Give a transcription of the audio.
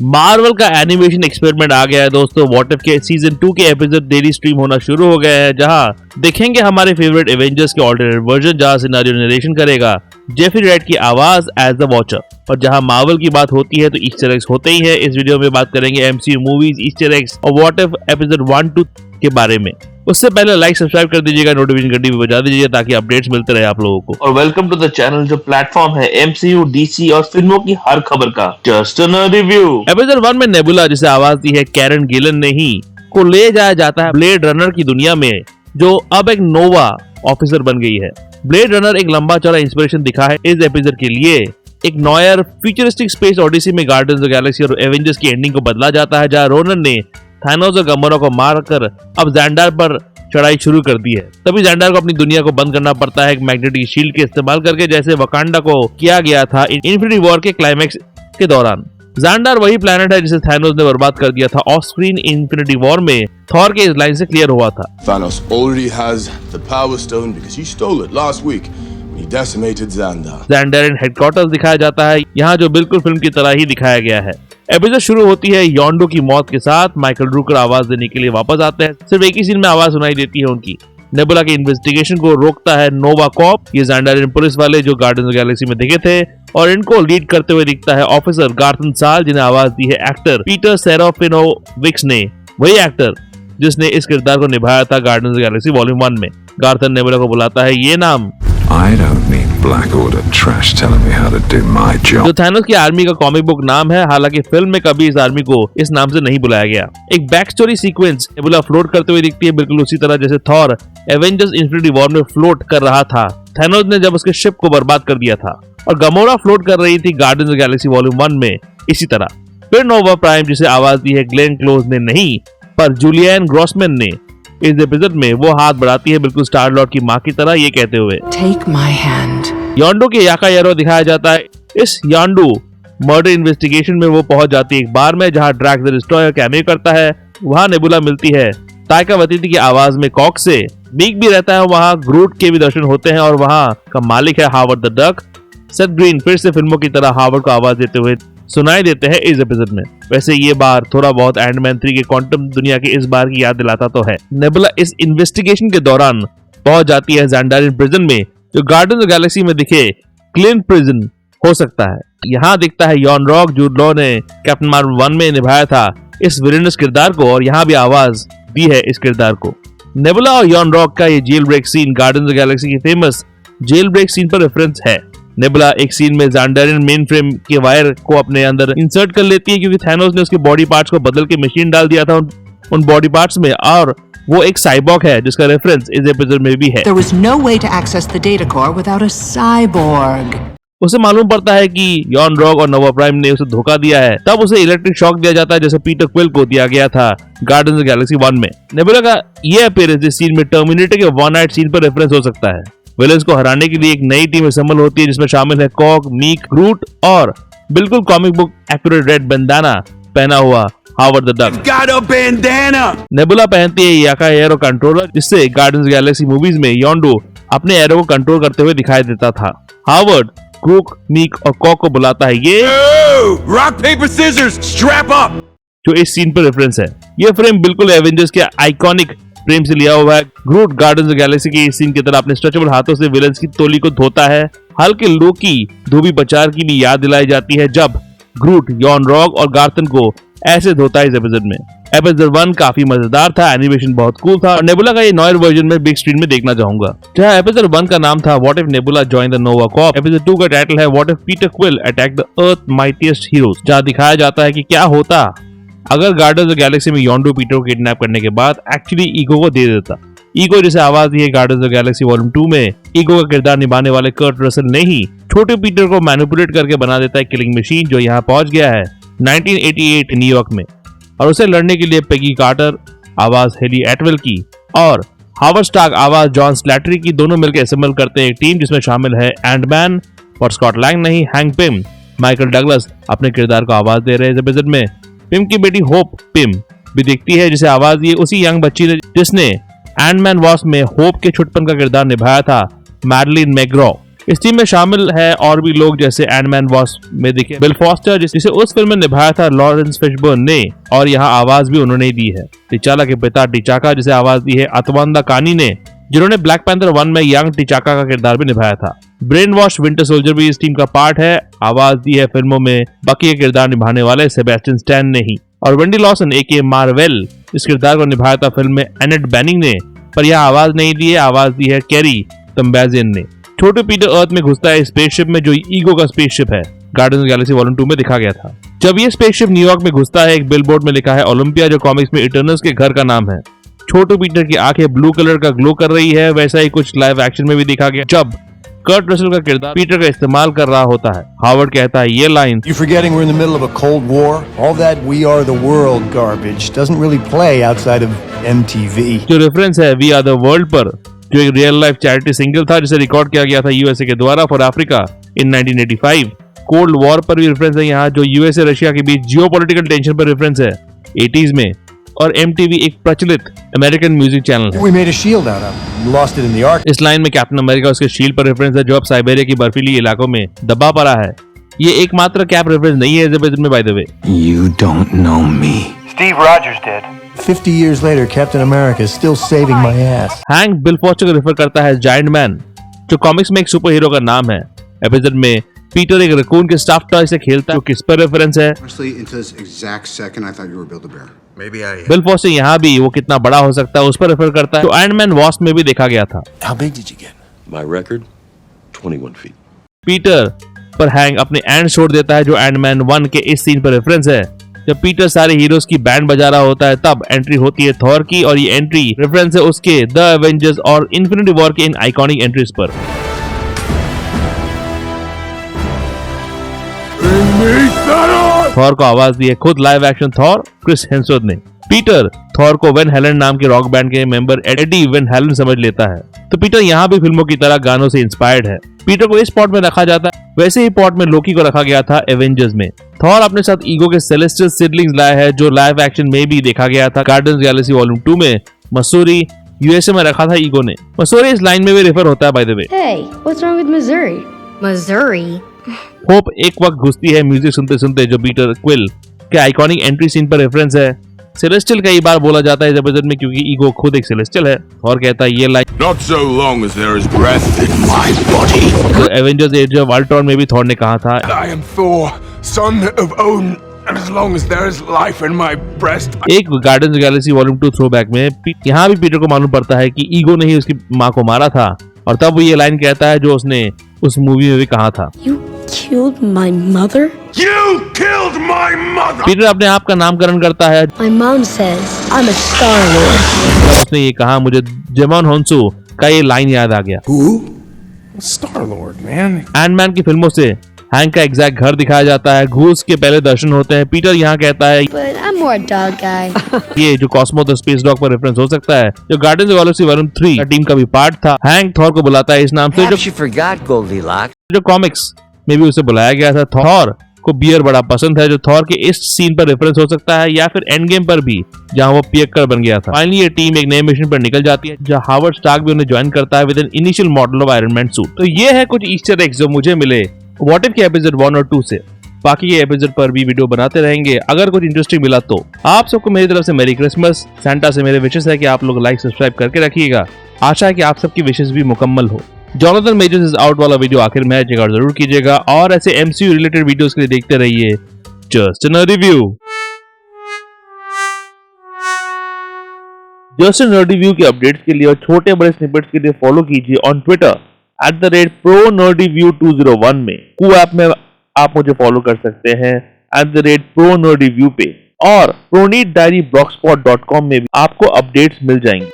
Marvel का animation experiment आ गया है दोस्तों। व्हाट इफ के सीजन 2 के एपिसोड डेली स्ट्रीम होना शुरू हो गए हैं, जहां देखेंगे हमारे फेवरेट एवेंजर्स के ऑल्टरनेट वर्जन, जहां सिनेरियो नरेशन करेगा जेफरी राइट की आवाज एज द वॉचर। और जहां मार्वल की बात होती है तो ईस्टर एग्स होते ही है। इस वीडियो में बात करेंगे एमसीयू मूवीज, ईस्टर एग्स और व्हाट इफ एपिसोड 1-2 के बारे में। उससे पहले लाइक सब्सक्राइब कर दीजिएगा, नोटिफिकेशन घंटी भी बजा दीजिए ताकि अपडेट्स मिलते रहे आप लोगों को। और वेलकम टू द चैनल, जो प्लेटफॉर्म है एमसीयू, डीसी और फिल्मों की हर खबर का जस्ट अ रिव्यू। एपिसोड 1 में नेबुला, जिसे आवाज दी है कैरन गिलन ने ही, को ले जाया जाता है ब्लेड रनर की दुनिया में, जो अब एक नोवा ऑफिसर बन गई है। ब्लेड रनर एक लंबा चौड़ा इंस्पिरेशन दिखा है इस एपिसोड के लिए। एक नॉयर फ्यूचरिस्टिक स्पेस ओडिसी में गार्डियंस ऑफ द गैलेक्सी और एवेंजर्स की एंडिंग को बदला जाता है, जहां रोनन ने थानोस और गमोरा को मारकर अब ज़ैंडार पर चढ़ाई शुरू कर दी है। तभी ज़ैंडार को अपनी दुनिया को बंद करना पड़ता है एक मैग्नेटिक शील्ड के इस्तेमाल करके, जैसे वकांडा को किया गया था इन्फिनिटी वॉर के क्लाइमैक्स के दौरान। ज़ैंडार वही प्लैनेट है जिसे थानोस ने बर्बाद कर दिया था ऑफ स्क्रीन इन्फिनिटी वॉर में। थॉर के इस लाइन से क्लियर हुआ था। Thanos already has the Power Stone because he stole it last week when he decimated Xandar. Xandarian headquarters दिखाया जाता है यहाँ, जो बिल्कुल फिल्म की तरह ही दिखाया गया है। एपिसोड शुरू होती है योंडो की मौत के साथ। माइकल रूकर आवाज देने के लिए वापस आते हैं। सिर्फ एक ही सीन में आवाज सुनाई देती है उनकी। नेबुला की इन्वेस्टिगेशन को रोकता है नोवा कॉप, ये ज़ैंडारियन पुलिस वाले जो गार्डियंस ऑफ द गैलेक्सी में दिखे थे, और इनको लीड करते हुए दिखता है ऑफिसर गार्थन साल, जिन्हें आवाज दी है एक्टर पीटर सेराफिनोविक्स ने, वही एक्टर जिसने इस किरदार को निभाया था guardians of the Galaxy volume 1 में। गार्थन नेबुला को बुलाता है, ये नाम I don't need Black Order trash telling me how to do my job. जो थानोस की आर्मी का कॉमिक बुक नाम है, हालांकि फिल्म में कभी इस आर्मी को इस नाम से नहीं बुलाया गया। एक back story sequence nebula float करते हुए दिखती है, बिल्कुल उसी तरह जैसे थॉर एवेंजर्स इन्फिनिटी वॉर में फ्लोट कर रहा था थानोस ने जब उसके शिप को बर्बाद कर दिया था, और गमोरा फ्लोट कर रही थी guardians of the Galaxy volume 1 में इसी तरह। फिर नोवा प्राइम, जिसे आवाज दी है ग्लेन क्लोज ने नहीं पर जूलियन ग्रॉसमैन ने, इस एपिसोड में वो हाथ बढ़ाती है बिल्कुल स्टार लॉर्ड की माँ की तरह, ये कहते हुए Take my hand. योंडो के याका येरो दिखाया जाता है। इस योंडो मर्डर इन्वेस्टिगेशन में वो पहुंच जाती है एक बार में, जहां ड्रैग द डिस्ट्रॉयर कैमियो करता है। वहां नेबुला मिलती है ताइका वाइटिटी की आवाज में कॉक से। मीक भी रहता है वहां, ग्रूट के भी दर्शन होते हैं, और वहां का मालिक है Howard the Duck. Seth Green फिर से फिल्मों की तरह हावर्ड को आवाज देते हुए सुनाई देते हैं इस एपिसोड में। वैसे ये बार थोड़ा बहुत एंटमैन 3 के क्वांटम दुनिया की इस बार की याद दिलाता तो है। नेबुला इस इन्वेस्टिगेशन के दौरान पहुंच जाती है ज़ैंडारियन प्रिजन में, जो गार्डियंस ऑफ द गैलेक्सी में दिखे क्लिन प्रिजन हो सकता है। यहाँ दिखता है यॉन रॉक, जूड लॉ ने कैप्टन मार्वल 1 में निभाया था इस विलेनस किरदार को, और यहाँ भी आवाज दी है इस किरदार को। नेबुला और यॉन रॉक का ये jail break scene Guardians of the Galaxy की फेमस जेल ब्रेक सीन पर रेफरेंस है। नेबुला एक सीन में ज़ैंडारियन मेन फ्रेम के वायर को अपने अंदर इंसर्ट कर लेती है, क्योंकि थानोस ने उसके बॉडी पार्ट्स को बदल के मशीन डाल दिया था उन बॉडी पार्ट्स में, और वो एक साइबॉर्ग है जिसका रेफरेंस इस एपिसोड में भी है। There was no way to access the data core without a cyborg. उसे मालूम पड़ता है कि यॉन रॉक और नोवा प्राइम ने उसे धोखा दिया है, तब उसे इलेक्ट्रिक शॉक दिया जाता है, जैसे पीटर क्विल को दिया गया था गार्डियंस ऑफ द गैलेक्सी 1 में। नेबुला का ये अपीयरेंस इस सीन में टर्मिनेटर के वन नाइट सीन पर रेफरेंस हो सकता है। विलेंस को हराने के लिए एक नई टीम असेंबल होती है, जिसमें शामिल है कॉक, मीक, ग्रूट और बिल्कुल comic book accurate red Bandana पहना हुआ हावर्ड द डक। नेबुला पहनती है याका एरो कंट्रोलर, जिससे guardians of the Galaxy movies में योंडो अपने एरो को कंट्रोल करते हुए दिखाई देता था। हावर्ड क्रूक, मीक और कॉक को बुलाता है, ये Rock, paper, scissors, strap up. जो इस सीन पर रेफरेंस है। ये फ्रेम बिल्कुल एवेंजर्स के आइकॉनिक फ्रेम से लिया हुआ है। ग्रूट गार्डियंस ऑफ द गैलेक्सी के इस सीन की तरह अपने स्ट्रेचेबल हाथों से विलेंस की तोली को धोता है। हल्के लोकी धोबी प्रचार की भी याद दिलाई जाती है, जब ग्रूट यॉन रॉक और गार्थन को ऐसे धोता है इस एपिसोड में। एपिसोड 1 काफी मजेदार था, एनिमेशन बहुत कूल था, और नेबुला का ये नॉयर वर्जन में बिग स्क्रीन में देखना चाहूंगा। जहाँ एपिसोड 1 का नाम था what if nebula join the Nova Corp, episode 2 का टाइटल है what if Peter quill attack the earth mightiest heroes, जहाँ दिखाया जाता है कि क्या होता अगर गार्डियंस ऑफ द गैलेक्सी में योंडो पीटर को किडनैप करने के बाद एक्चुअली ईगो को दे देता। ईगो जिसे आवाज दी है guardians of the Galaxy volume 2 में, ईगो का किरदार निभाने वाले कर्ट रसल ने ही छोटे पीटर को मैनिपुलेट करके बना देता है किलिंग मशीन, जो यहाँ पहुंच गया है 1988 न्यूयॉर्क में, और उसे लड़ने के लिए पेगी कार्टर आवाज हेली एटवेल की और हावर्ड स्टार्क आवाज जॉन स्लैटरी की दोनों मिलकर असेंबल करते हैं एक टीम, जिसमें शामिल है एंटमैन और स्कॉट लैंग नहीं, हैंक पिम, माइकल डगलस अपने किरदार को आवाज दे रहे हैं इस एपिसोड में। पिम की बेटी होप पिम भी दिखती है, जिसे आवाज दी उसी यंग बच्ची ने जिसने एंटमैन वॉस्प में होप के छुटपन का किरदार निभाया था, मैडलिन मैग्रो। इस टीम में शामिल है और भी लोग जैसे एंडमैन वास्प में दिखे बिल फॉस्टर, जिसे उस फिल्म में निभाया था लॉरेंस फिशबर्न ने, और यहाँ आवाज भी उन्होंने दी है। टिचाला के पिता टिचाका, जिसे आवाज दी है अतवांदा कानी ने, जिन्होंने ब्लैक पैंथर 1 में यंग टिचाका का किरदार भी निभाया था। ब्रेन वॉश विंटर सोल्जर भी इस टीम का पार्ट है। आवाज दी है फिल्मों में बकी का किरदार निभाने वाले सेबेस्टियन स्टैन ने ही। और वेंडी लॉसन एके मार्वेल इस किरदार को निभाया था फिल्म में एनेट बेनिंग ने, पर यह आवाज नहीं दी है, आवाज दी है कैरी तम्बेजियन ने। छोटू पीटर अर्थ में घुसता है स्पेसशिप में, जो ईगो का स्पेसशिप है, guardians of the Galaxy volume 2 में दिखा गया था। जब ये स्पेसशिप न्यूयॉर्क में घुसता है, एक बिलबोर्ड में लिखा है ओलंपिया, जो कॉमिक्स में इटर्नल्स के घर का नाम है। छोटू पीटर की आंखें ब्लू कलर का ग्लो कर रही है, वैसा ही कुछ लाइव एक्शन में भी दिखा गया जब कर्ट रसल का किरदार पीटर का इस्तेमाल कर रहा होता है। हावर्ड कहता है ये line, You forgetting we're in the middle of a Cold War? All that we are the world garbage doesn't really play outside of MTV. जो रेफरेंस है वी आर द वर्ल्ड पर, जो एक रियल लाइफ चैरिटी सिंगल था जिसे record किया गया था यूएसए के द्वारा for Africa in 1985। Cold war पर भी रेफरेंस है यहाँ, जो यूएसए रशिया के बीच जियोपॉलिटिकल टेंशन पर रेफरेंस है 80s में। और MTV एक प्रचलित अमेरिकन म्यूजिक चैनल है। We made a shield out of it. We lost it in the Arctic. इस लाइन में कैप्टन अमेरिका उसके शील्ड पर रेफरेंस है, जो अब साइबेरिया की बर्फीली इलाकों में दबा पड़ा है। ये एकमात्र कैप रेफरेंस नहीं है इस एपिसोड में, by the way. You don't know me. Steve Rogers did. 50 years later, Captain America is still saving my ass. Hang bill foster को रेफर करता है जायंट मैन, जो कॉमिक्स में एक सुपर हीरो का नाम है। एपिसोड में पीटर एक रकून के स्टफ टॉय से खेलता है, जो किस पर रेफरेंस है? Honestly, into this exact second, I thought you were Build-A-Bear. Maybe I am. Bill foster यहाँ भी वो कितना बड़ा हो सकता है उस पर रेफर करता है, जो आयरन वास्प में भी देखा गया था। How big did you get? My record, 21 feet. Peter पर हैंक अपने एंड छोड़ देता है, जो आयरन 1 के इस सीन पर रेफरेंस है। जब पीटर सारे हीरोज की बैंड बजा रहा होता है, तब एंट्री होती है थॉर की, और ये एंट्री रेफरेंस है उसके द एवेंजर्स और इन्फिनिटी वॉर के इन आइकॉनिक एंट्रीज पर। थॉर को आवाज दी है खुद live action Thor Chris Hemsworth ने। पीटर थॉर को वेन हेलन नाम के रॉक बैंड के मेंबर एडी वेन हेलन समझ लेता है, तो पीटर यहाँ भी फिल्मों की तरह गानों से इंस्पायर्ड है। पीटर को इस पॉट में रखा जाता है, वैसे ही पॉट में लोकी को रखा गया था एवेंजर्स में। थॉर अपने साथ ईगो के सेलेस्टियल सिबलिंग्स लाया है, जो लाइव एक्शन में भी देखा गया था guardians of the Galaxy volume 2 में। मसूरी यूएसए में रखा था ईगो ने। मसूरी इस लाइन में भी रेफर होता है, by the way. Hey, what's wrong with Missouri? Missouri? Hope एक वक्त घुसती है म्यूजिक सुनते सुनते, जो पीटर क्विल के आइकॉनिक एंट्री सीन पर रेफरेंस है। सेलेस्टियल कई बार बोला जाता है इस एपिसोड में, क्योंकि ईगो खुद एक सेलेस्टियल है। और कहता है ये line, Not so long as there is breath in my body. जो एवेंजर्स एज ऑफ अल्ट्रॉन में भी थॉर ने कहा था। I am Thor, son of Odin, and as long as there is life in my breast. एक guardians of Galaxy volume 2 throwback में यहाँ भी पीटर को मालूम पड़ता है कि ईगो ने ही उसकी माँ को मारा था, और तब वो ये लाइन कहता है जो उसने उस मूवी में भी कहा था। You killed my mother? You killed my mother! Peter अपने आप का नामकरण करता है। My mom says I'm a Star-Lord. उसने ये कहा, मुझे जेमॉन होन्सू का ये लाइन याद आ गया। Star-Lord, man. एंटमैन की फिल्मों से हैंक का एग्जैक्ट घर दिखाया जाता है, घूस के पहले दर्शन होते हैं। पीटर यहाँ कहता है But I'm more a dog guy. ये जो कॉस्मो द स्पेस डॉग पर रेफरेंस हो सकता है, जो guardians of the Galaxy volume 3 का टीम का भी पार्ट था। हैंक थॉर को बुलाता है इस नाम से, Perhaps you forgot Goldilocks. जो कॉमिक्स में भी उसे बुलाया गया था। थॉर को बियर बड़ा पसंद है, जो थॉर के इस सीन पर रेफरेंस हो सकता है, या फिर एंड गेम पर भी, जहां वो पियक्कर बन गया था। फाइनली ये टीम एक नए मिशन पर निकल जाती है, जहां हावर्ड स्टार्क भी उन्हें ज्वाइन करता है with an initial model of iron man suit. तो ये है कुछ ईस्टर एग्स जो मुझे मिले व्हाट इफ के एपिसोड 1 और 2 से। बाकी के एपिसोड पर भी वीडियो बनाते रहेंगे, अगर कुछ इंटरेस्टिंग मिला तो। आप सबको मेरी तरफ से मेरी क्रिसमस। सैंटा से मेरे विशेष है कि आप लोग लाइक सब्सक्राइब करके रखिएगा। आशा है कि आप सबकी विशेष भी मुकम्मल हो। जॉनथन मेजर्स इज आउट वाला वीडियो आखिर में चेक आउट जरूर कीजिएगा, और ऐसे MCU रिलेटेड वीडियोस के लिए देखते रहिए just a review. Just a review के अपडेट्स के लिए और छोटे बड़े स्निपेट्स के लिए फॉलो कीजिए ऑन ट्विटर @ProNerdReview201 में। कू ऐप में आप मुझे फॉलो कर सकते हैं @ProNerdReview पे, और प्रोनीट डायरी blogspot.com में भी आपको अपडेट्स मिल जाएंगे।